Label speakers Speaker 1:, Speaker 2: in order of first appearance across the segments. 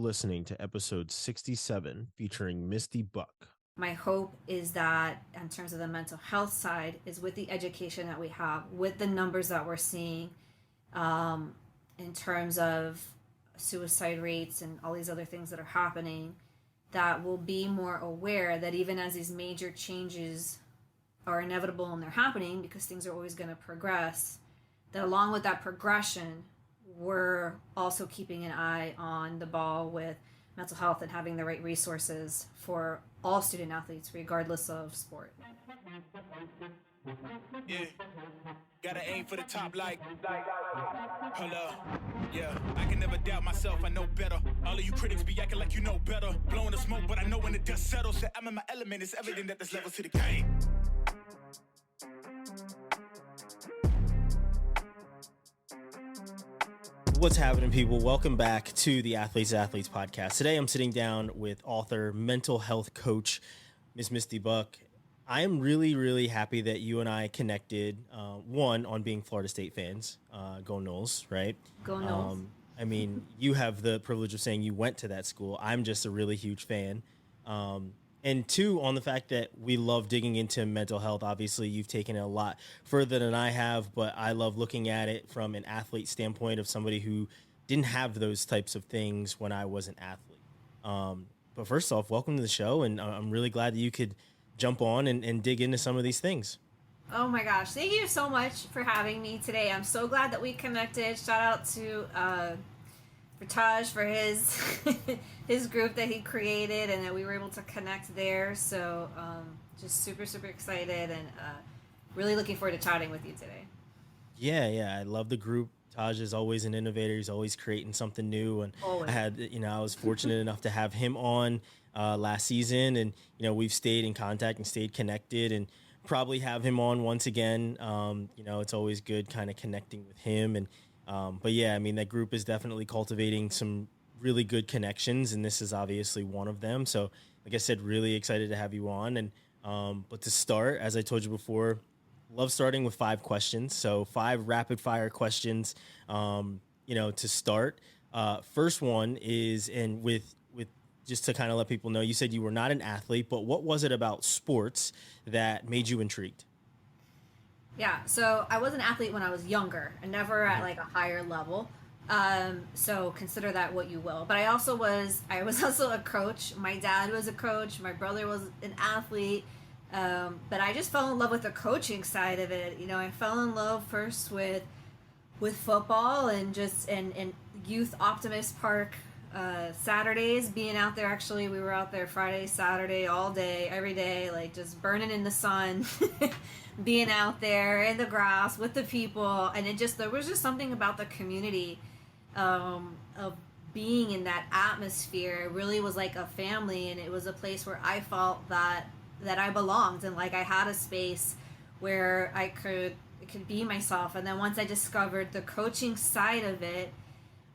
Speaker 1: listening to episode 67 featuring Misty Buck.
Speaker 2: My hope is that in terms of the mental health side is with the education that we have, with the numbers that we're seeing, in terms of suicide rates and all these other things that are happening, that we'll be more aware that even as these major changes are inevitable and they're happening because things are always going to progress, that along with that progression, we're also keeping an eye on the ball with mental health and having the right resources for all student athletes, regardless of sport.
Speaker 3: Yeah, gotta aim for the top like, hold up. Yeah, I can never doubt myself, I know better. All of you critics be acting like you know better. Blowing the smoke, but I know when the dust settles that I'm in my element. It's evident that there's levels to the game.
Speaker 1: What's happening, people? Welcome back to the Athletes podcast. Today, I'm sitting down with author, mental health coach, Miss Misty Buck. I am really happy that you and I connected, one, on being Florida State fans. Go Noles, right?
Speaker 2: Go Noles.
Speaker 1: I mean, you have the privilege of saying you went to that school. I'm just a really huge fan. And two, on the fact that we love digging into mental health. Obviously, you've taken it a lot further than I have, but I love looking at it from an athlete standpoint of somebody who didn't have those types of things when I was an athlete. But first off, welcome to the show, and I'm really glad that you could jump on and dig into some of these things.
Speaker 2: Oh my gosh, thank you so much for having me today. I'm so glad that we connected. Shout out to Taj for his his group that he created and that we were able to connect there. So just super excited and really looking forward to chatting with you today.
Speaker 1: Yeah, I love the group. Taj is always an innovator. He's always creating something new. And
Speaker 2: Always.
Speaker 1: I was fortunate enough to have him on last season, and we've stayed in contact and stayed connected, and probably have him on once again. It's always good kind of connecting with him. And but yeah, I mean, that group is definitely cultivating some really good connections, and this is obviously one of them. So, like I said, really excited to have you on. And but to start, as I told you before, love starting with 5 questions. So 5 rapid fire questions, to start. First one is, and with just to kind of let people know, you said you were not an athlete, but what was it about sports that made you intrigued?
Speaker 2: Yeah, so I was an athlete when I was younger and never at like a higher level. So consider that what you will. But I was also a coach. My dad was a coach. My brother was an athlete. But I just fell in love with the coaching side of it. I fell in love first with football and just and youth Optimist Park Saturdays, being out there. Actually, we were out there Friday, Saturday, all day, every day, like just burning in the sun, being out there in the grass with the people. And there was just something about the community of being in that atmosphere. It really was like a family, and it was a place where I felt that I belonged, and like I had a space where I could be myself. And then once I discovered the coaching side of it,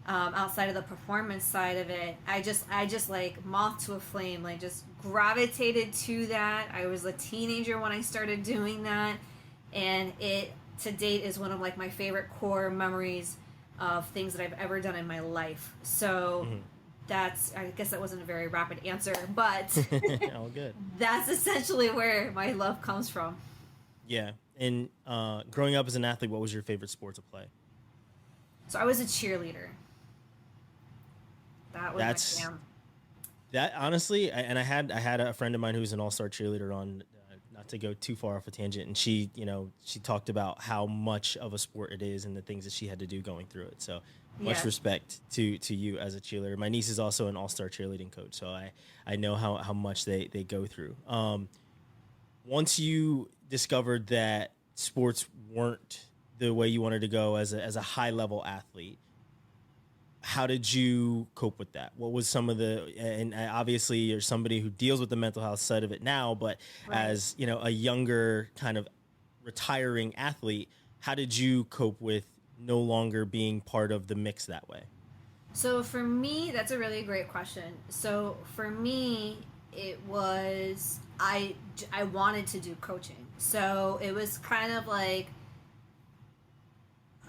Speaker 2: outside of the performance side of it, I just like moth to a flame, like just gravitated to that. I was a teenager when I started doing that, and it to date is one of like my favorite core memories of things that I've ever done in my life. So I guess that wasn't a very rapid answer, but
Speaker 1: All good.
Speaker 2: That's essentially where my love comes from.
Speaker 1: Yeah. And growing up as an athlete, what was your favorite sport to play?
Speaker 2: So I was a cheerleader. That was my jam.
Speaker 1: That honestly, and I had a friend of mine who was an all-star cheerleader on, not to go too far off a tangent, and she talked about how much of a sport it is and the things that she had to do going through it. So much respect to you as a cheerleader. My niece is also an all-star cheerleading coach, so I know how much they go through. Once you discovered that sports weren't the way you wanted to go as a high-level athlete, how did you cope with that? What was some of and obviously you're somebody who deals with the mental health side of it now, but
Speaker 2: Right.
Speaker 1: as a younger kind of retiring athlete, how did you cope with no longer being part of the mix that way?
Speaker 2: So for me, that's a really great question. So for me, it was I wanted to do coaching. So it was kind of like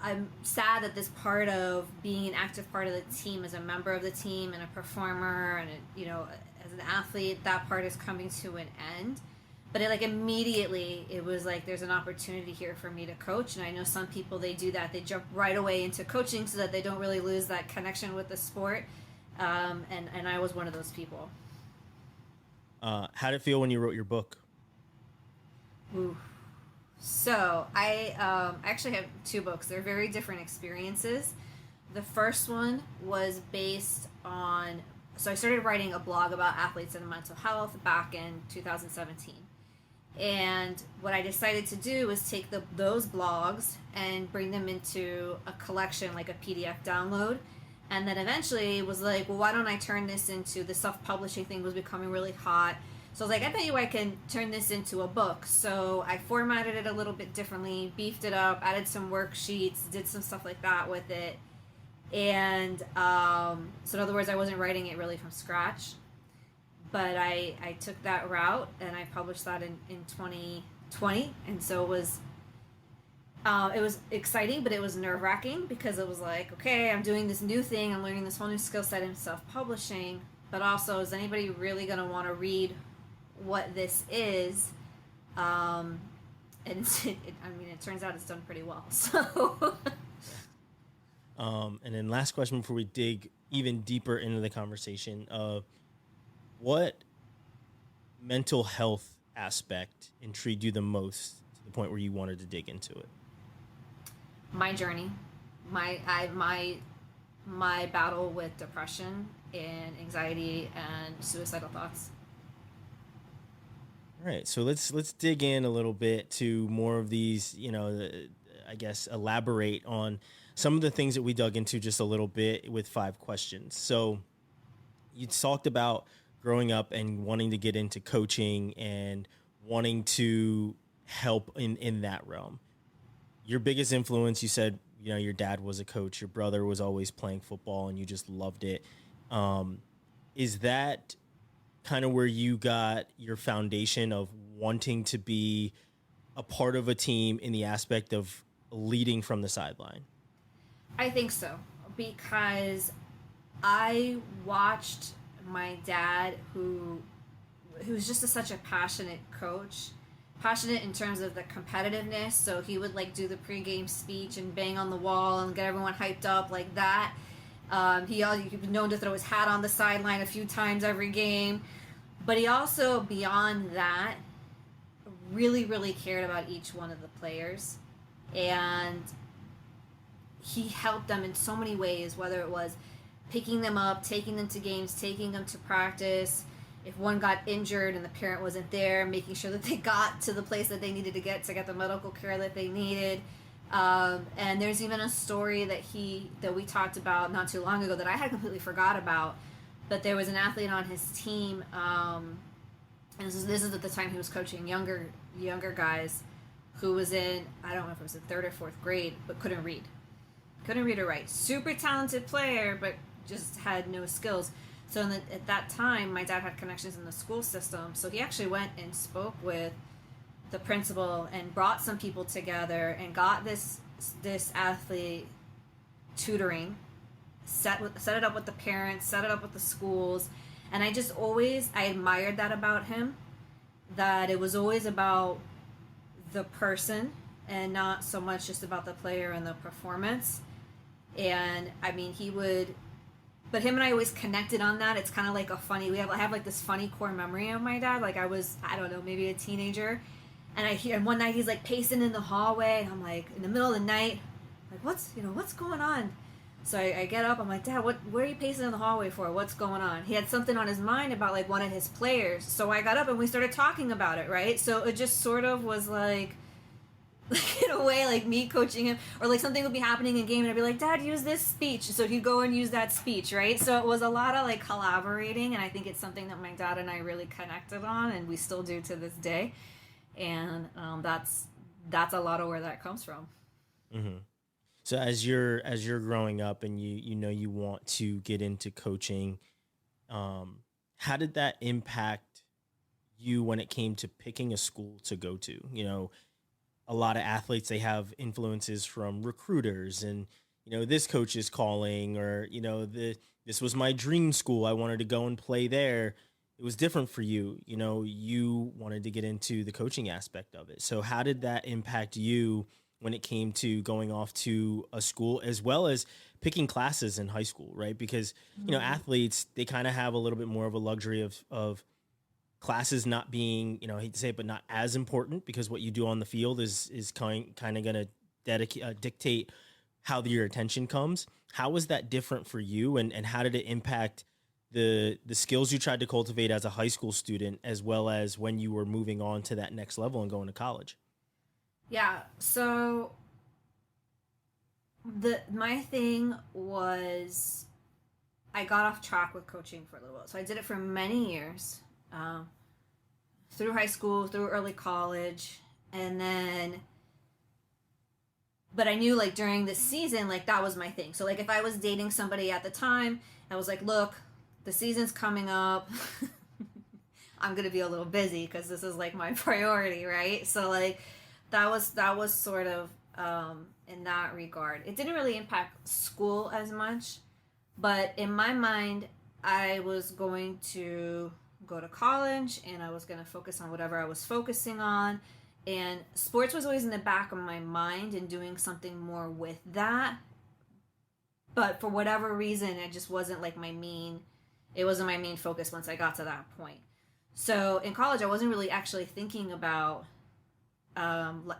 Speaker 2: I'm sad that this part of being an active part of the team, as a member of the team and a performer and as an athlete, that part is coming to an end. But it, like, immediately it was like there's an opportunity here for me to coach, and I know some people, they do that, they jump right away into coaching so that they don't really lose that connection with the sport, and I was one of those people.
Speaker 1: How did it feel when you wrote your book?
Speaker 2: Ooh. So I actually have two books. They're very different experiences. The first one was based on, so I started writing a blog about athletes and mental health back in 2017. And what I decided to do was take those blogs and bring them into a collection, like a PDF download. And then eventually was like, well, why don't I turn this into, the self-publishing thing was becoming really hot. So I was like, I bet you I can turn this into a book. So I formatted it a little bit differently, beefed it up, added some worksheets, did some stuff like that with it. And so in other words, I wasn't writing it really from scratch. But I took that route, and I published that in 2020. And so it was exciting, but it was nerve-wracking, because it was like, okay, I'm doing this new thing, I'm learning this whole new skill set in self-publishing, but also, is anybody really going to want to read what this is? And it turns out it's done pretty well. So,
Speaker 1: and then last question before we dig even deeper into the conversation of what mental health aspect intrigued you the most to the point where you wanted to dig into it?
Speaker 2: My journey, my battle with depression and anxiety and suicidal thoughts.
Speaker 1: All right, so let's dig in a little bit to more of these, I guess elaborate on some of the things that we dug into just a little bit with 5 questions. So you talked about growing up and wanting to get into coaching and wanting to help in that realm. Your biggest influence, you said, your dad was a coach, your brother was always playing football, and you just loved it. Is that kind of where you got your foundation of wanting to be a part of a team in the aspect of leading from the sideline?
Speaker 2: I think so, because I watched my dad, who's just such a passionate coach, passionate in terms of the competitiveness. So he would like do the pregame speech and bang on the wall and get everyone hyped up like that. He was known to throw his hat on the sideline a few times every game. But he also, beyond that, really, really cared about each one of the players. And he helped them in so many ways, whether it was picking them up, taking them to games, taking them to practice. If one got injured and the parent wasn't there, making sure that they got to the place that they needed to get the medical care that they needed. And there's even a story that we talked about not too long ago that I had completely forgot about. But there was an athlete on his team, and this is at the time he was coaching younger guys, who was in, I don't know if it was the 3rd or 4th grade, but couldn't read or write. Super talented player, but just had no skills. So at that time, my dad had connections in the school system, so he actually went and spoke with the principal and brought some people together and got this athlete tutoring, set it up with the parents, set it up with the schools. And I admired that about him, that it was always about the person and not so much just about the player and the performance. And I mean, but him and I always connected on that. It's kind of like I have like this funny core memory of my dad. Like I was, I don't know, maybe a teenager, and one night he's like pacing in the hallway, and I'm like, in the middle of the night, like, what's going on? So I get up, I'm like, Dad, what are you pacing in the hallway for? What's going on? He had something on his mind about like one of his players. So I got up and we started talking about it, right? So it just sort of was like in a way, like me coaching him, or like something would be happening in game and I'd be like, Dad, use this speech. So he'd go and use that speech, right? So it was a lot of like collaborating, and I think it's something that my dad and I really connected on, and we still do to this day. And that's a lot of where that comes from.
Speaker 1: Mm-hmm. So as you're growing up and you want to get into coaching, how did that impact you when it came to picking a school to go to? a lot of athletes, they have influences from recruiters and, this coach is calling, or, this was my dream school. I wanted to go and play there. It was different for you. You wanted to get into the coaching aspect of it. So how did that impact you when it came to going off to a school, as well as picking classes in high school, right? Because, athletes, they kind of have a little bit more of a luxury of classes not being, I hate to say it, but not as important, because what you do on the field is kind of going to dictate how your attention comes. How was that different for you, and how did it impact the skills you tried to cultivate as a high school student, as well as when you were moving on to that next level and going to college?
Speaker 2: Yeah, so my thing was I got off track with coaching for a little while. So I did it for many years, through high school, through early college, and then, but I knew like during the season, like that was my thing. So like if I was dating somebody at the time, I was like, look, the season's coming up. I'm going to be a little busy because this is like my priority, right? So like that was sort of in that regard. It didn't really impact school as much, but in my mind, I was going to go to college and I was going to focus on whatever I was focusing on. And sports was always in the back of my mind and doing something more with that. But for whatever reason, it just wasn't like it wasn't my main focus once I got to that point. So in college, I wasn't really actually thinking about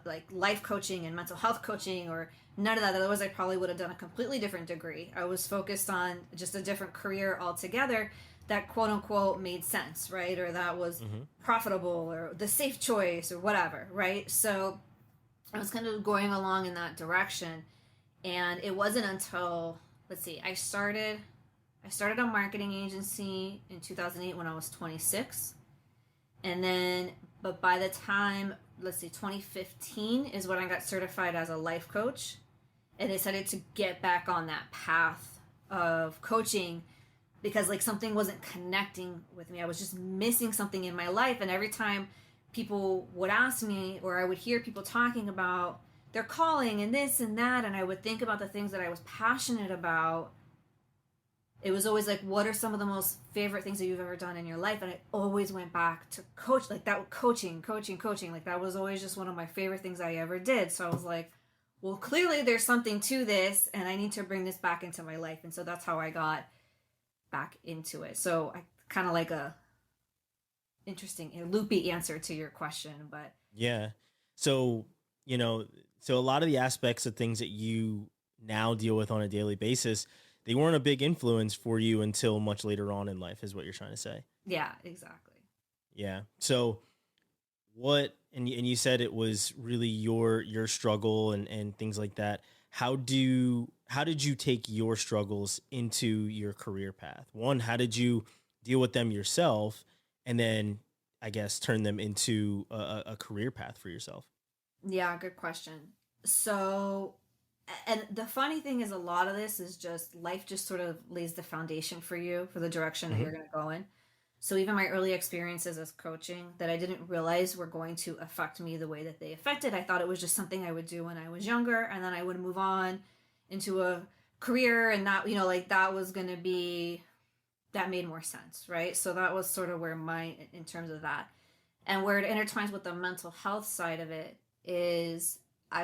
Speaker 2: like life coaching and mental health coaching or none of that. Otherwise, I probably would have done a completely different degree. I was focused on just a different career altogether that quote unquote made sense, right? Or that was profitable or the safe choice or whatever, right? So I was kind of going along in that direction. And it wasn't until, I started a marketing agency in 2008 when I was 26. And then, but by the time, 2015 is when I got certified as a life coach and decided to get back on that path of coaching because like something wasn't connecting with me. I was just missing something in my life. And every time people would ask me, or I would hear people talking about their calling and this and that, and I would think about the things that I was passionate about, it was always like, what are some of the most favorite things that you've ever done in your life? And I always went back to coach, like that coaching. Like that was always just one of my favorite things I ever did. So I was like, well, clearly there's something to this and I need to bring this back into my life. And so that's how I got back into it. So I kind of like a loopy answer to your question, but
Speaker 1: yeah. So, so a lot of the aspects of things that you now deal with on a daily basis, they weren't a big influence for you until much later on in life, is what you're trying to say.
Speaker 2: Yeah, exactly.
Speaker 1: Yeah. So and you said it was really your struggle and things like that. How did you take your struggles into your career path? One, how did you deal with them yourself? And then I guess turn them into a career path for yourself?
Speaker 2: Yeah, good question. So, and the funny thing is a lot of this is just life just sort of lays the foundation for you for the direction that you're going to go in. So even my early experiences as coaching that I didn't realize were going to affect me the way that they affected, I thought it was just something I would do when I was younger, and then I would move on into a career, and that, that was going to be, that made more sense, right? So that was sort of where in terms of that. And where it intertwines with the mental health side of it is I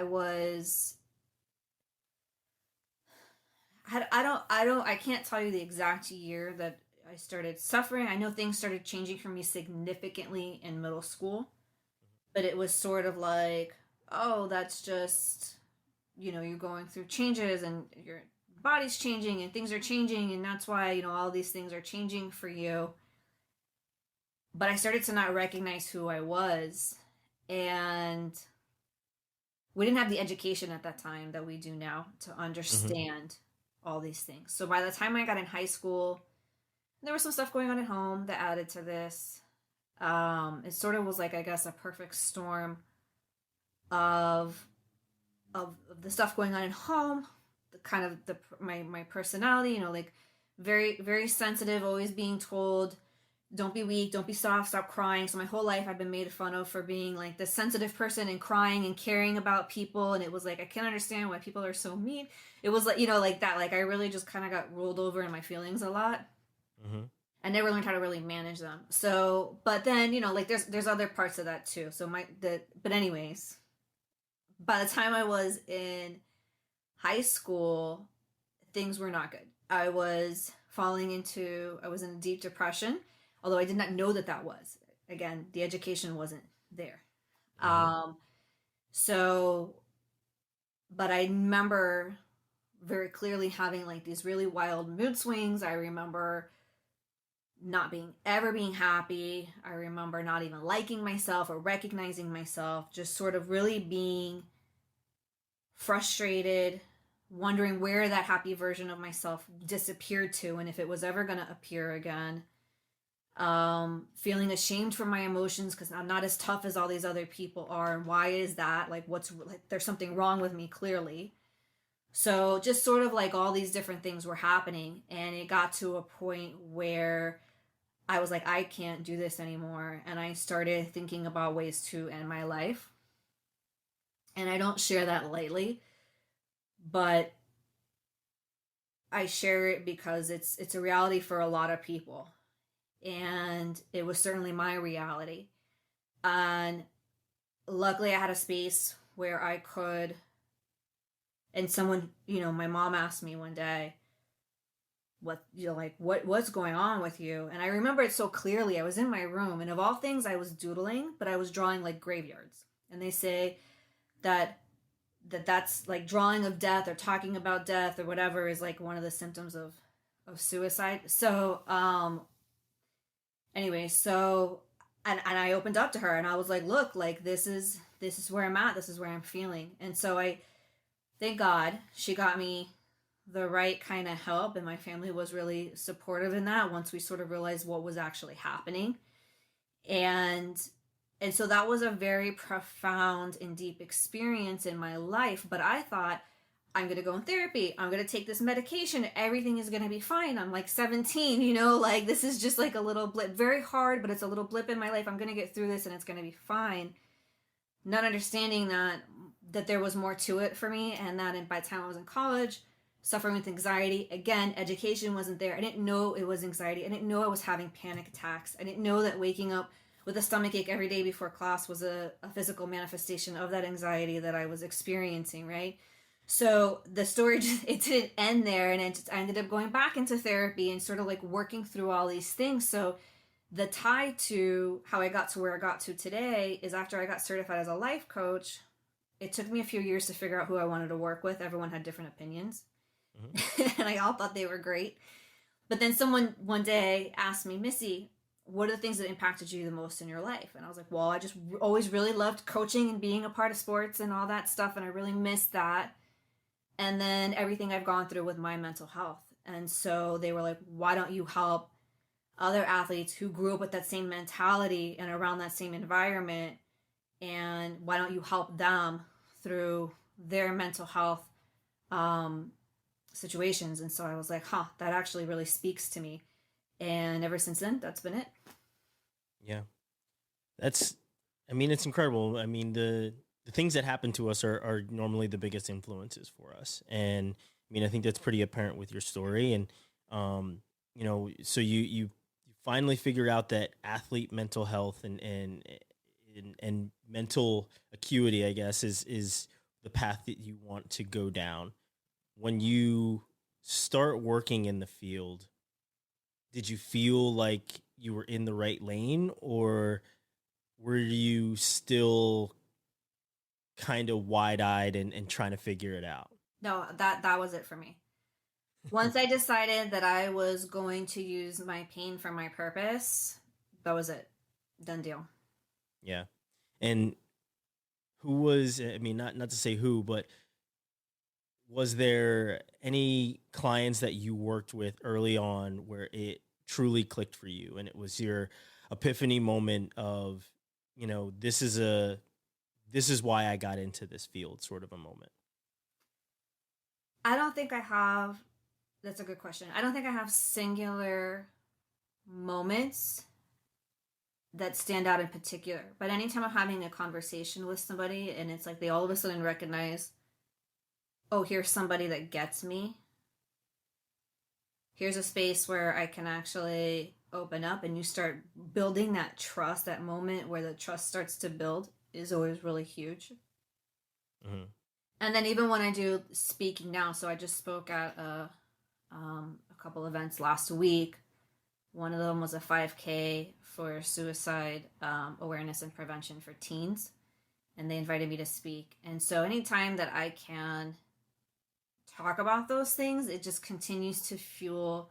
Speaker 2: can't tell you the exact year that I started suffering. I know things started changing for me significantly in middle school, but it was sort of like, oh, that's just, you're going through changes and your body's changing and things are changing. And that's why, all these things are changing for you. But I started to not recognize who I was. And we didn't have the education at that time that we do now to understand all these things. So by the time I got in high school, there was some stuff going on at home that added to this. It sort of was like, I guess, a perfect storm of the stuff going on at home, my personality, like very, very sensitive, always being told, don't be weak, don't be soft, stop crying. So my whole life I've been made fun of for being like this sensitive person and crying and caring about people. And it was like, I can't understand why people are so mean. It was like, like that. Like I really just kind of got rolled over in my feelings a lot.
Speaker 1: Mm-hmm.
Speaker 2: I never learned how to really manage them. So, but then, like there's other parts of that too. So but anyways, by the time I was in high school, things were not good. I was in a deep depression, although I did not know that was. Again, the education wasn't there.
Speaker 1: Mm-hmm.
Speaker 2: So, but I remember very clearly having like these really wild mood swings. I remember not ever being happy. I remember not even liking myself or recognizing myself, just sort of really being frustrated, wondering where that happy version of myself disappeared to and if it was ever going to appear again. Feeling ashamed for my emotions because I'm not as tough as all these other people are. And why is that? Like, there's something wrong with me, clearly. So just sort of like all these different things were happening. And it got to a point where I was like, I can't do this anymore. And I started thinking about ways to end my life. And I don't share that lightly, but I share it because it's a reality for a lot of people. And it was certainly my reality. And luckily I had a space where I could, and someone, my mom asked me one day, what's going on with you? And I remember it so clearly. I was in my room, and of all things I was doodling, but I was drawing like graveyards. And they say that's like drawing of death or talking about death or whatever is like one of the symptoms of suicide. So anyway, so and I opened up to her and I was like, look, like this is where I'm at, this is where I'm feeling. And so I thank God she got me the right kind of help, and my family was really supportive in that once we sort of realized what was actually happening. And so that was a very profound and deep experience in my life. But I thought, I'm going to go in therapy, I'm going to take this medication, everything is going to be fine. I'm like 17, like this is just like a little blip, very hard, but it's a little blip in my life. I'm going to get through this and it's going to be fine. Not understanding that there was more to it for me, and that by the time I was in college, suffering with anxiety. Again, education wasn't there. I didn't know it was anxiety. I didn't know I was having panic attacks. I didn't know that waking up with a stomach ache every day before class was a physical manifestation of that anxiety that I was experiencing, right? So the story it didn't end there, and I ended up going back into therapy and sort of like working through all these things. So the tie to how I got to where I got to today is after I got certified as a life coach, it took me a few years to figure out who I wanted to work with. Everyone had different opinions. Mm-hmm. And I all thought they were great. But then someone one day asked me, Missy, what are the things that impacted you the most in your life? And I was like, well, I just always really loved coaching and being a part of sports and all that stuff. And I really missed that. And then everything I've gone through with my mental health. And so they were like, why don't you help other athletes who grew up with that same mentality and around that same environment? And why don't you help them through their mental health situations? And so I was like, that actually really speaks to me. And ever since then, that's been it.
Speaker 1: Yeah. It's incredible. I mean, the things that happen to us are normally the biggest influences for us. And I think that's pretty apparent with your story. And, so you finally figure out that athlete mental health and mental acuity, I guess, is the path that you want to go down. When you start working in the field, did you feel like you were in the right lane, or were you still kind of wide-eyed and trying to figure it out?
Speaker 2: No, that was it for me. Once I decided that I was going to use my pain for my purpose, that was it. Done deal.
Speaker 1: Yeah. And who was, not to say who, but was there any clients that you worked with early on where it truly clicked for you and it was your epiphany moment of, this is why I got into this field, sort of a moment?
Speaker 2: I don't think I have. That's a good question. I don't think I have singular moments. that stand out in particular. But anytime I'm having a conversation with somebody and it's like they all of a sudden recognize, oh, here's somebody that gets me. Here's a space where I can actually open up, and you start building that trust. That moment where the trust starts to build is always really huge. Mm-hmm. And then even when I do speaking now, so I just spoke at a couple events last week. One of them was a 5K for suicide awareness and prevention for teens, and they invited me to speak. And so anytime that I can talk about those things, it just continues to fuel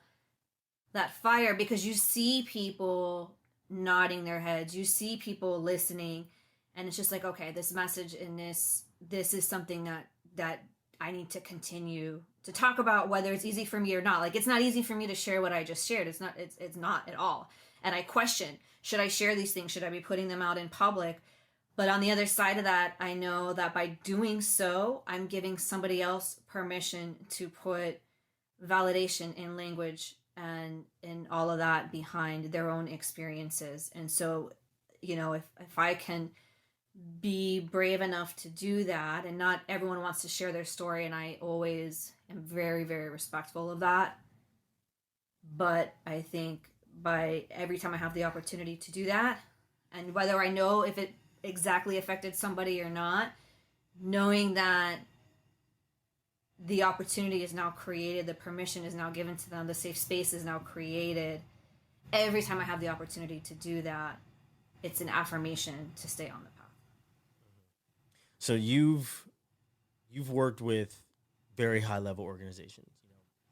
Speaker 2: that fire, because you see people nodding their heads, you see people listening, and it's just like, okay, this message and this is something that I need to continue to talk about, whether it's easy for me or not. Like, it's not easy for me to share what I just shared. It's not at all. And I question, should I share these things? Should I be putting them out in public? But on the other side of that, I know that by doing so, I'm giving somebody else permission to put validation in language and all of that behind their own experiences. And so, if I can be brave enough to do that, and not everyone wants to share their story, and I always am very, very respectful of that. But I think by every time I have the opportunity to do that, and whether I know if it exactly affected somebody or not, knowing that the opportunity is now created, the permission is now given to them, the safe space is now created. Every time I have the opportunity to do that, it's an affirmation to stay on the path.
Speaker 1: So you've worked with very high level organizations,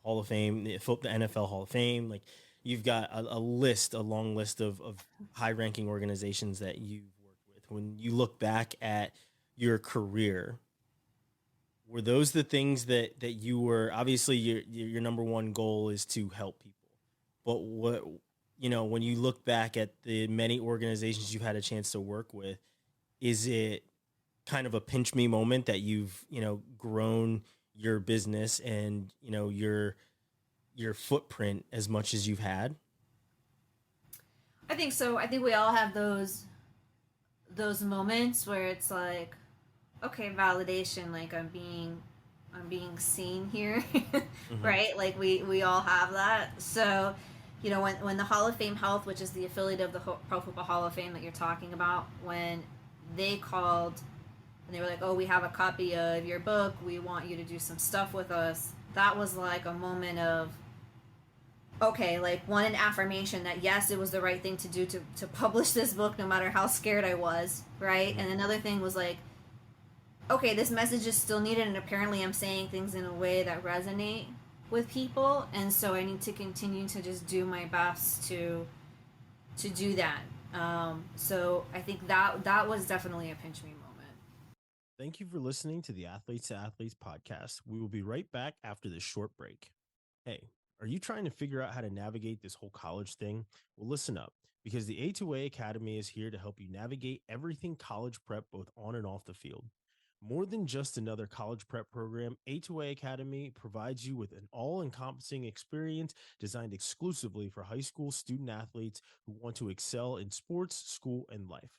Speaker 1: Hall of Fame, the NFL Hall of Fame. Like, you've got a long list of high ranking organizations that you've worked with. When you look back at your career, were those the things that you were, obviously your number one goal is to help people, but what, when you look back at the many organizations you've had a chance to work with, is it kind of a pinch me moment that you've, grown your business and, your footprint as much as you've had?
Speaker 2: I think so. I think we all have those moments where it's like, okay, validation, like I'm being seen here. Mm-hmm. Right? Like we all have that. So, when the Hall of Fame Health, which is the affiliate of the Pro Football Hall of Fame that you're talking about, when they called and they were like, oh, we have a copy of your book, we want you to do some stuff with us, that was like a moment of, okay, like, one, an affirmation that yes, it was the right thing to do to publish this book, no matter how scared I was, right? And another thing was like, okay, this message is still needed, and apparently I'm saying things in a way that resonate with people, and so I need to continue to just do my best to do that. So I think that was definitely a pinch me moment.
Speaker 4: Thank you for listening to the Athletes to Athletes podcast. We will be right back after this short break. Hey, are you trying to figure out how to navigate this whole college thing? Well, listen up, because the A2A Academy is here to help you navigate everything college prep, both on and off the field. More than just another college prep program, A2A Academy provides you with an all-encompassing experience designed exclusively for high school student athletes who want to excel in sports, school, and life.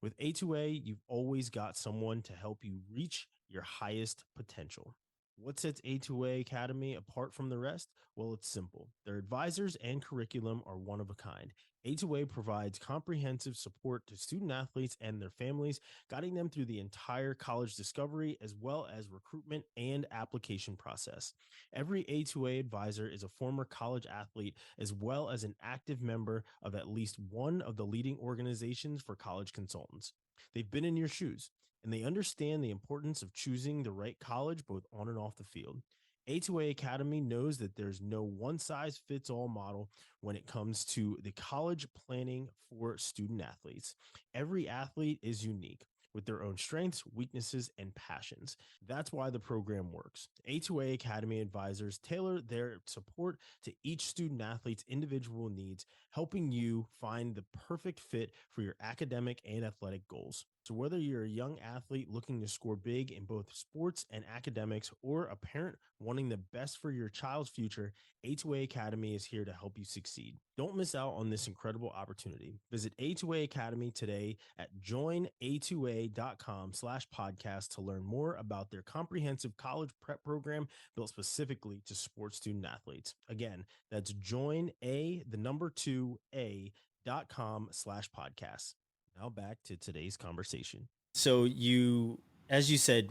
Speaker 4: With A2A, you've always got someone to help you reach your highest potential. What sets A2A Academy apart from the rest? Well, it's simple. Their advisors and curriculum are one of a kind. A2A provides comprehensive support to student athletes and their families, guiding them through the entire college discovery as well as recruitment and application process. Every A2A advisor is a former college athlete as well as an active member of at least one of the leading organizations for college consultants. They've been in your shoes, and they understand the importance of choosing the right college both on and off the field. A2A Academy knows that there's no one-size-fits-all model when it comes to the college planning for student athletes. Every athlete is unique, with their own strengths, weaknesses, and passions. That's why the program works. A2A Academy advisors tailor their support to each student athlete's individual needs, helping you find the perfect fit for your academic and athletic goals. So, whether you're a young athlete looking to score big in both sports and academics, or a parent wanting the best for your child's future, A2A Academy is here to help you succeed. Don't miss out on this incredible opportunity. Visit A2A Academy today at joina2a.com/podcast to learn more about their comprehensive college prep program built specifically to sports student athletes. Again, that's joina2a.com/podcast. Now back to today's conversation.
Speaker 1: So you, as you said,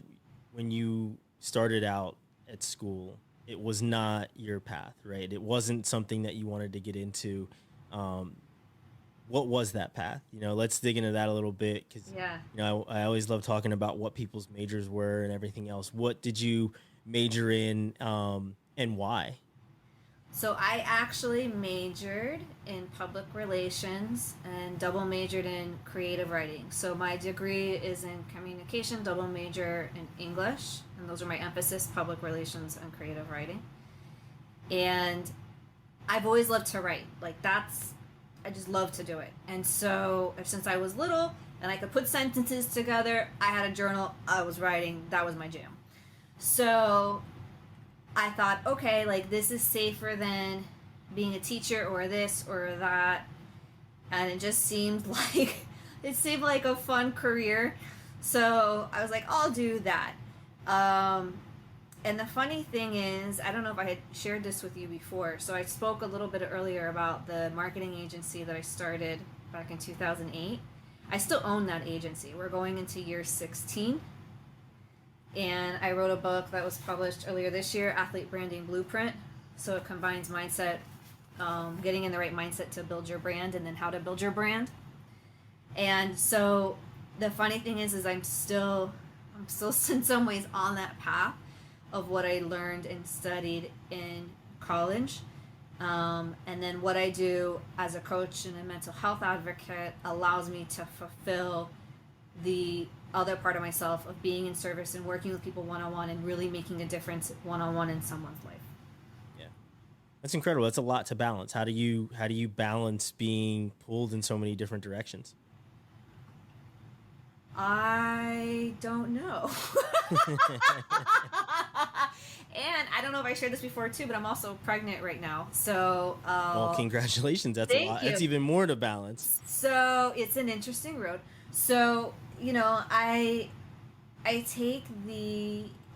Speaker 1: when you started out at school, it was not your path, right? It wasn't something that you wanted to get into. Um, what was that path? Let's dig into that a little bit because,
Speaker 2: Yeah.
Speaker 1: I always love talking about what people's majors were and everything else. What did you major in, and why?
Speaker 2: So I actually majored in public relations and double majored in creative writing. So my degree is in communication, double major in English, and those are my emphasis, public relations and creative writing. And I've always loved to write. I just love to do it. And so since I was little and I could put sentences together, I had a journal, I was writing, that was my jam. So I thought, okay, this is safer than being a teacher or this or that. And it just seemed like a fun career. So I was like, I'll do that. And the funny thing is, I don't know if I had shared this with you before. So I spoke a little bit earlier about the marketing agency that I started back in 2008. I still own that agency. We're going into year 16. And I wrote a book that was published earlier this year, Athlete Branding Blueprint. So it combines mindset, getting in the right mindset to build your brand, and then how to build your brand. And so the funny thing is I'm still in some ways on that path of what I learned and studied in college. And then what I do as a coach and a mental health advocate allows me to fulfill the other part of myself of being in service and working with people one-on-one and really making a difference one-on-one in someone's life.
Speaker 1: Yeah, that's incredible. That's a lot to balance. How do you balance being pulled in so many different directions?
Speaker 2: I don't know. And I don't know if I shared this before too, but I'm also pregnant right now. So
Speaker 1: well, congratulations. That's a lot.
Speaker 2: You.
Speaker 1: That's even more to balance.
Speaker 2: So it's an interesting road. So I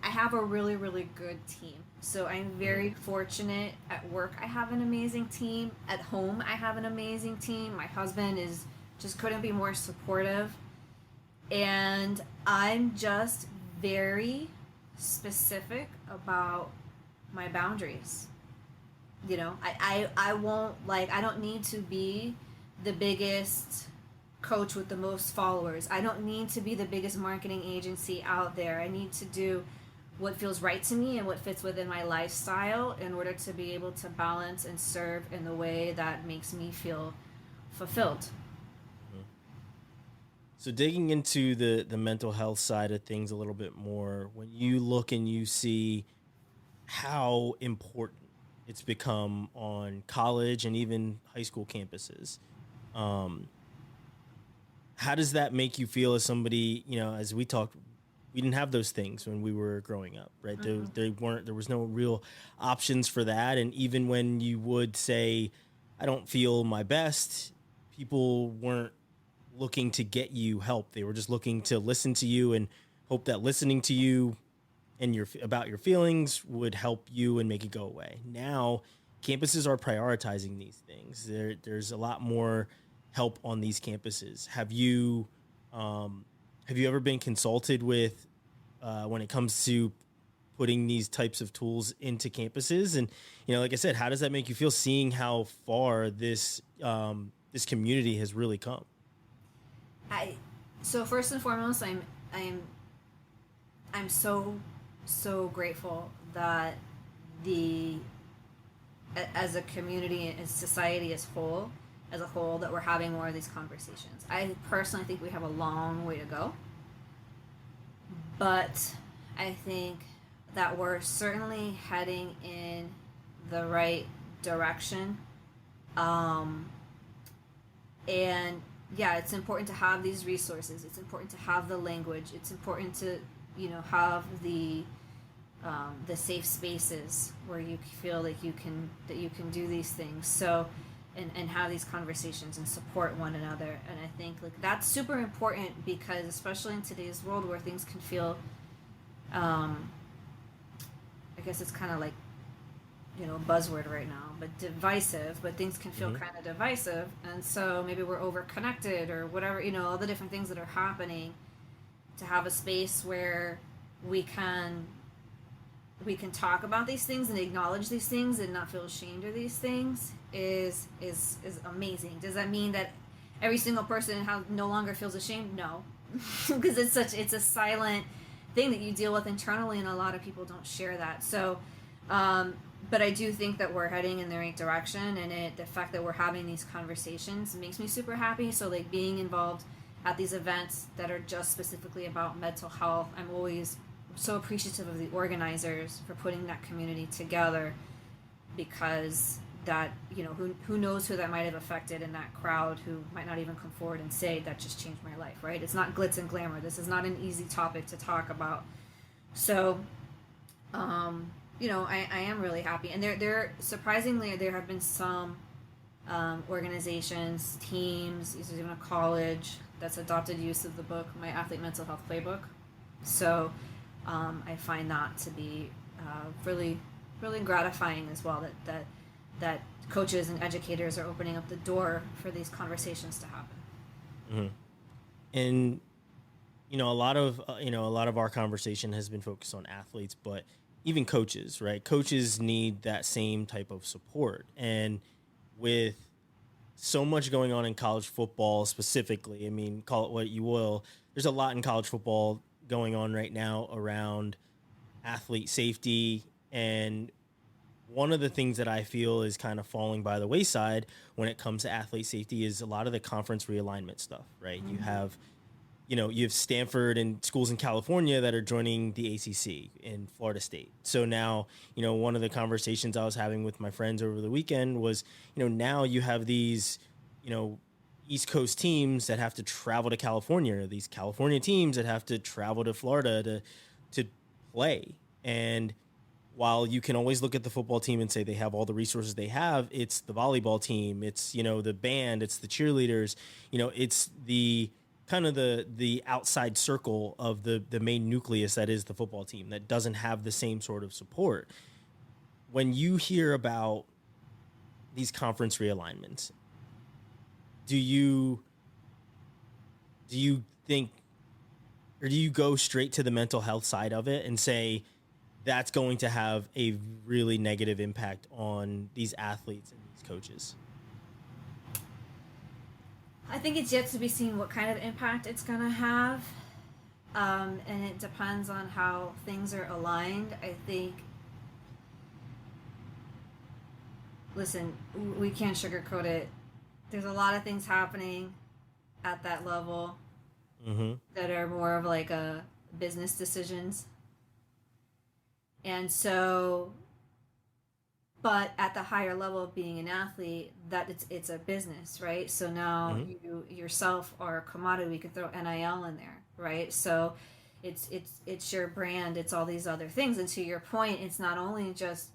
Speaker 2: have a really, really good team. So I'm very fortunate at work. I have an amazing team. At home, I have an amazing team. My husband just couldn't be more supportive. And I'm just very specific about my boundaries. I won't, I don't need to be the biggest coach with the most followers. I don't need to be the biggest marketing agency out there. I need to do what feels right to me and what fits within my lifestyle in order to be able to balance and serve in the way that makes me feel fulfilled.
Speaker 1: So digging into the mental health side of things a little bit more, when you look and you see how important it's become on college and even high school campuses, how does that make you feel as somebody, as we talked, we didn't have those things when we were growing up, right? Mm-hmm. There was no real options for that. And even when you would say, I don't feel my best, people weren't looking to get you help. They were just looking to listen to you and hope that listening to you and about your feelings would help you and make it go away. Now, campuses are prioritizing these things. There's a lot more help on these campuses. Have you ever been consulted with when it comes to putting these types of tools into campuses? And like I said, how does that make you feel seeing how far this community has really come?
Speaker 2: So first and foremost, I'm so grateful that as a community and society as a whole, that we're having more of these conversations. I personally think we have a long way to go, but I think that we're certainly heading in the right direction. And yeah, it's important to have these resources. It's important to have the language. It's important to, have the safe spaces where you feel like you can do these things. So, and have these conversations and support one another. And I think like that's super important because especially in today's world where things can feel, I guess it's kind of like, buzzword right now, but divisive, but things can feel kind of divisive. And so maybe we're over connected or whatever, all the different things that are happening. To have a space where we can talk about these things and acknowledge these things and not feel ashamed of these things is amazing. Does that mean that every single person no longer feels ashamed? No, because it's a silent thing that you deal with internally, and a lot of people don't share that. So, but I do think that we're heading in the right direction, and the fact that we're having these conversations makes me super happy. So, like being involved at these events that are just specifically about mental health, I'm always so appreciative of the organizers for putting that community together, because that who knows who that might have affected in that crowd who might not even come forward and say that just changed my life, right? It's not glitz and glamour. This is not an easy topic to talk about. So I am really happy, and there surprisingly there have been some organizations, teams, there's even a college that's adopted use of the book, My Athlete Mental Health Playbook. So I find that to be really, really gratifying as well, that coaches and educators are opening up the door for these conversations to happen.
Speaker 1: Mm-hmm. And a lot of our conversation has been focused on athletes, but even coaches, right? Coaches need that same type of support. And with so much going on in college football specifically, I mean, call it what you will, there's a lot in college football going on right now around athlete safety. And one of the things that I feel is kind of falling by the wayside when it comes to athlete safety is a lot of the conference realignment stuff, right? Mm-hmm. You have Stanford and schools in California that are joining the ACC in Florida State. So now, one of the conversations I was having with my friends over the weekend was, now you have these, East Coast teams that have to travel to California, or these California teams that have to travel to Florida to play. And while you can always look at the football team and say they have all the resources they have, it's the volleyball team, it's, the band, it's the cheerleaders, it's the kind of the outside circle of the main nucleus that is the football team that doesn't have the same sort of support. When you hear about these conference realignments, do you think, or do you go straight to the mental health side of it and say that's going to have a really negative impact on these athletes and these coaches?
Speaker 2: I think it's yet to be seen what kind of impact it's going to have. And it depends on how things are aligned. I think, listen, we can't sugarcoat it. There's a lot of things happening at that level that are more of like a business decisions. And so, but at the higher level of being an athlete, that it's a business, right? So now you yourself are a commodity. We could throw NIL in there, right? So it's your brand. It's all these other things. And to your point, it's not only just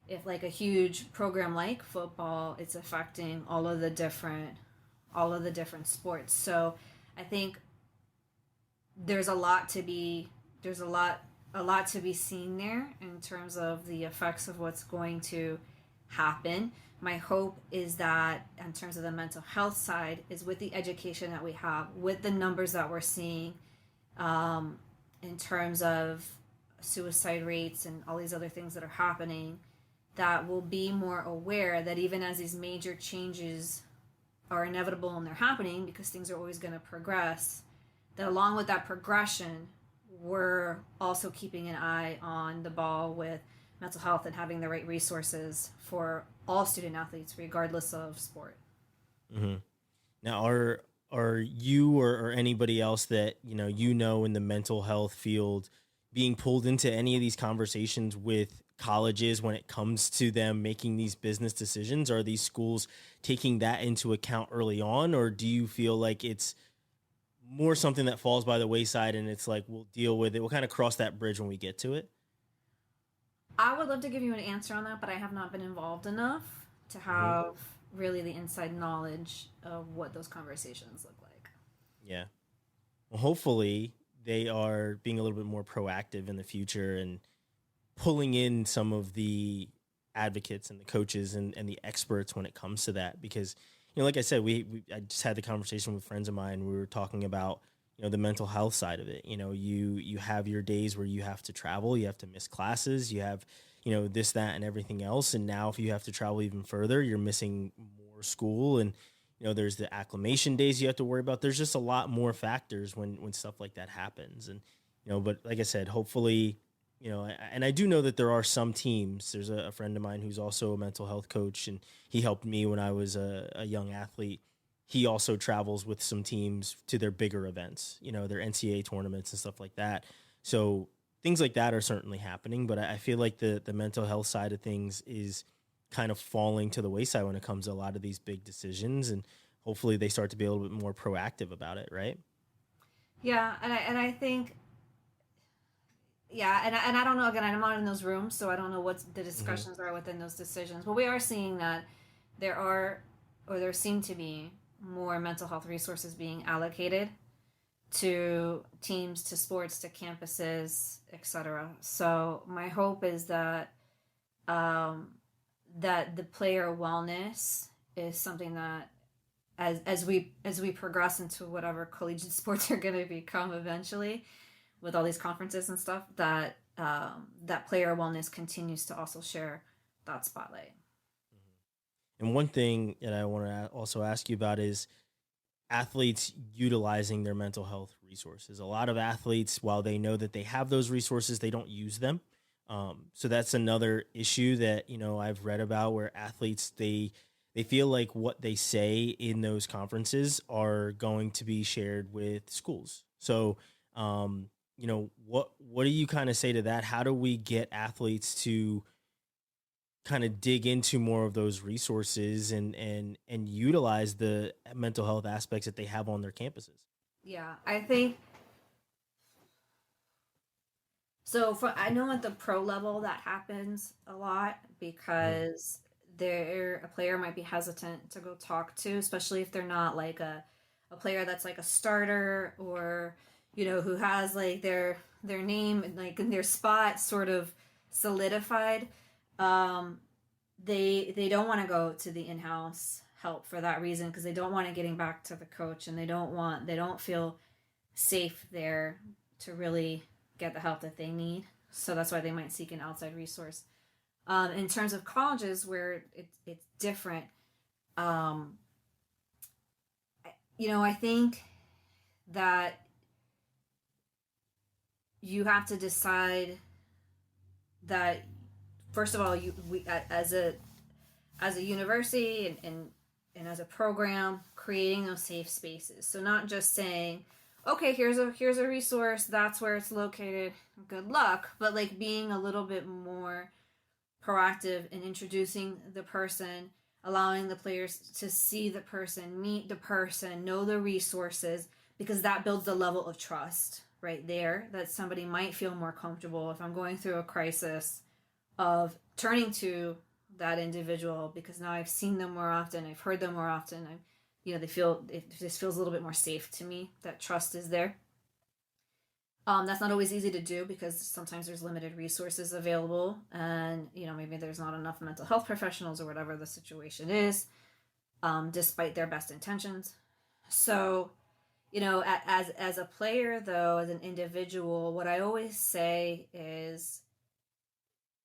Speaker 2: if like a huge program like football, it's affecting all of the different sports. So I think there's a lot to be seen there in terms of the effects of what's going to happen. My hope is that in terms of the mental health side is with the education that we have, with the numbers that we're seeing in terms of suicide rates and all these other things that are happening, that we'll be more aware that even as these major changes are inevitable and they're happening because things are always going to progress, that along with that progression, we're also keeping an eye on the ball with mental health and having the right resources for all student athletes, regardless of sport.
Speaker 1: Mm-hmm. Now, are you or anybody else that in the mental health field being pulled into any of these conversations with college is when it comes to them making these business decisions? Are these schools taking that into account early on, or do you feel like it's more something that falls by the wayside and it's like we'll deal with it, we'll kind of cross that bridge when we get to it?
Speaker 2: I would love to give you an answer on that, but I have not been involved enough to
Speaker 1: Hmm.
Speaker 2: have really the inside knowledge of what those conversations look like.
Speaker 1: Yeah. Well, hopefully they are being a little bit more proactive in the future and pulling in some of the advocates and the coaches and the experts when it comes to that. Because, like I said, I just had the conversation with friends of mine. We were talking about, the mental health side of it. You have your days where you have to travel, you have to miss classes, you have, this, that, and everything else. And now if you have to travel even further, you're missing more school. And, there's the acclimation days you have to worry about. There's just a lot more factors when stuff like that happens. And, but like I said, hopefully, and I do know that there are some teams. There's a friend of mine who's also a mental health coach, and he helped me when I was a young athlete. He also travels with some teams to their bigger events, their NCAA tournaments and stuff like that. So things like that are certainly happening, but I feel like the mental health side of things is kind of falling to the wayside when it comes to a lot of these big decisions, and hopefully they start to be a little bit more proactive about it, right?
Speaker 2: Yeah, and I think, yeah, and I don't know, again, I'm not in those rooms, so I don't know what the
Speaker 1: Hmm.
Speaker 2: discussions are within those decisions, but we are seeing that there are, or there seem to be, more mental health resources being allocated to teams, to sports, to campuses, etc. So my hope is that um, that the player wellness is something that, as we progress into whatever collegiate sports are going to become eventually, with all these conferences and stuff, that that player wellness continues to also share that spotlight.
Speaker 1: And one thing that I want to also ask you about is athletes utilizing their mental health resources. A lot of athletes, while they know that they have those resources, they don't use them. So that's another issue that I've read about, where athletes they feel like what they say in those conferences are going to be shared with schools. So, what do you kind of say to that? How do we get athletes to kind of dig into more of those resources and utilize the mental health aspects that they have on their campuses?
Speaker 2: Yeah, I think so. I know at the pro level that happens a lot
Speaker 1: Mhm.
Speaker 2: because there a player might be hesitant to go talk to, especially if they're not like a player that's like a starter, or who has like their name like in their spot sort of solidified. Um, they don't want to go to the in-house help for that reason, because they don't want to getting back to the coach, and they don't feel safe there to really get the help that they need. So that's why they might seek an outside resource. In terms of colleges where it's different, um, I think that you have to decide that, first of all, as a university, and as a program, creating those safe spaces. So not just saying, okay, here's a resource, that's where it's located, good luck, but like being a little bit more proactive in introducing the person, allowing the players to see the person, meet the person, know the resources, because that builds a level of trust right there, that somebody might feel more comfortable if I'm going through a crisis, of turning to that individual, because now I've seen them more often, I've heard them more often. They feel, it just feels a little bit more safe to me. That trust is there. That's not always easy to do because sometimes there's limited resources available, and maybe there's not enough mental health professionals or whatever the situation is, despite their best intentions. So, as a player though, as an individual, what I always say is,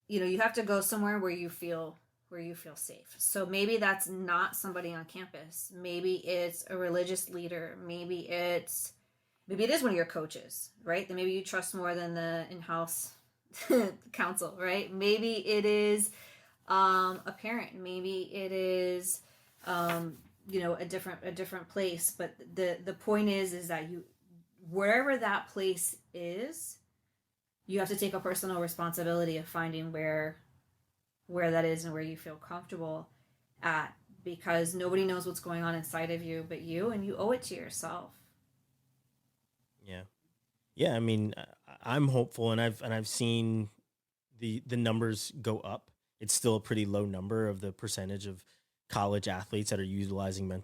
Speaker 2: you have to go somewhere where you feel safe. So maybe that's not somebody on campus. Maybe it's a religious leader. Maybe it is one of your coaches, right? That maybe you trust more than the in-house counsel, right? Maybe it is a parent. Maybe it is a different place. But the point is that you, wherever that place is, you have to take a personal responsibility of finding where that is and where you feel comfortable at, because nobody knows what's going on inside of you but you, and you owe it to yourself.
Speaker 1: Yeah. Yeah. I mean, I'm hopeful, and I've seen the numbers go up. It's still a pretty low number of the percentage of college athletes that are utilizing their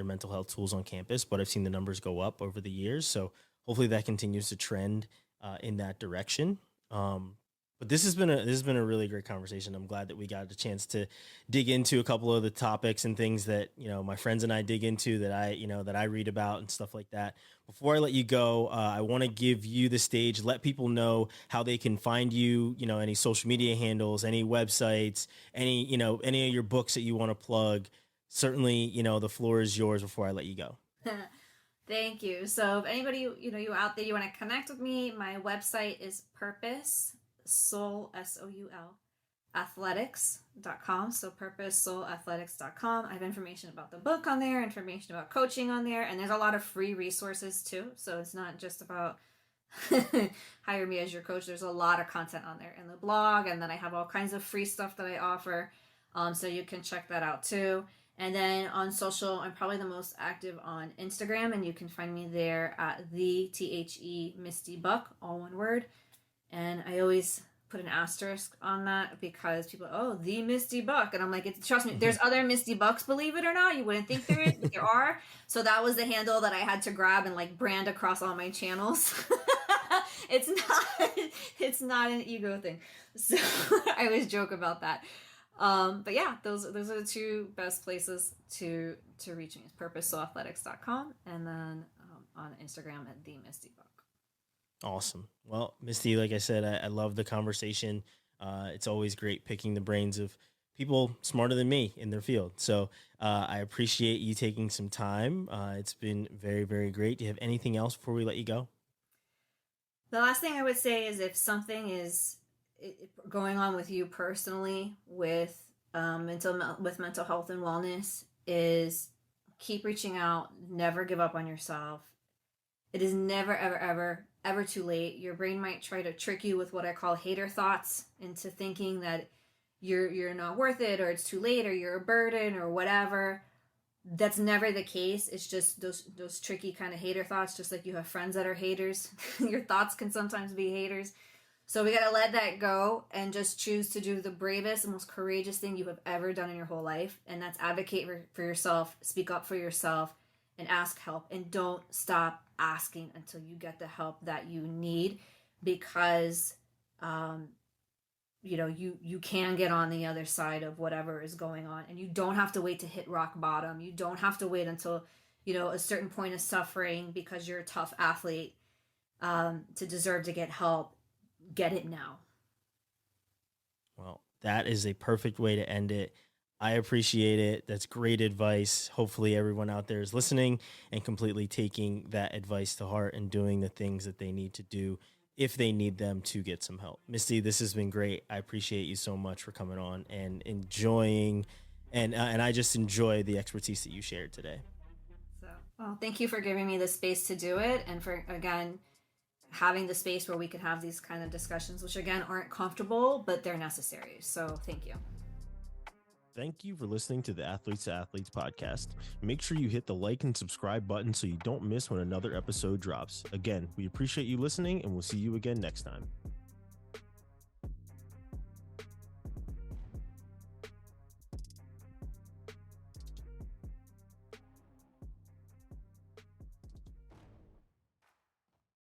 Speaker 1: mental health tools on campus, but I've seen the numbers go up over the years. So hopefully that continues to trend in that direction. But this has been a really great conversation. I'm glad that we got a chance to dig into a couple of the topics and things that, my friends and I dig into, that I read about and stuff like that. Before I let you go, I want to give you the stage, let people know how they can find you, any social media handles, any websites, any of your books that you want to plug. Certainly, the floor is yours before I let you go.
Speaker 2: Thank you. So if anybody, you out there, you want to connect with me, my website is Purpose Soul, SOUL, athletics.com. So purposesoulathletics.com. I have information about the book on there, information about coaching on there, and there's a lot of free resources too. So it's not just about hire me as your coach. There's a lot of content on there in the blog, and then I have all kinds of free stuff that I offer. So you can check that out too. And then on social, I'm probably the most active on Instagram, and you can find me there at the Misty Buck, all one word. And I always put an asterisk on that because people, the Misty Buck. And I'm like, trust me, there's other Misty Bucks, believe it or not. You wouldn't think there is, but there are. So that was the handle that I had to grab and like brand across all my channels. It's not an ego thing. So I always joke about that. But yeah, those are the two best places to reach me. Is purposesoulathletics.com, and then on Instagram at the Misty Buck.
Speaker 1: Awesome. Well, Misty, like I said, I love the conversation. It's always great picking the brains of people smarter than me in their field. So I appreciate you taking some time. It's been very, very great. Do you have anything else before we let you go?
Speaker 2: The last thing I would say is, if something is going on with you personally with mental health and wellness, is keep reaching out. Never give up on yourself. It is never, ever, ever, ever too late. Your brain might try to trick you with what I call hater thoughts into thinking that you're not worth it, or it's too late, or you're a burden, or whatever. That's never the case. It's just those tricky kind of hater thoughts, just like you have friends that are haters. Your thoughts can sometimes be haters. So we got to let that go and just choose to do the bravest and most courageous thing you have ever done in your whole life. And that's advocate for yourself, speak up for yourself, and ask help. And don't stop asking until you get the help that you need, because, you can get on the other side of whatever is going on, and you don't have to wait to hit rock bottom. You don't have to wait until, a certain point of suffering because you're a tough athlete, to deserve to get help. Get it now.
Speaker 1: Well, that is a perfect way to end it. I appreciate it. That's great advice. Hopefully everyone out there is listening and completely taking that advice to heart and doing the things that they need to do if they need them to get some help. Misty, this has been great. I appreciate you so much for coming on and enjoying, and I just enjoy the expertise that you shared today.
Speaker 2: So, well, thank you for giving me the space to do it, and for, again, having the space where we can have these kind of discussions, which again aren't comfortable, but they're necessary. So thank you.
Speaker 4: Thank you for listening to the Athletes to Athletes podcast. Make sure you hit the like and subscribe button so you don't miss when another episode drops. Again, we appreciate you listening, and we'll see you again next time.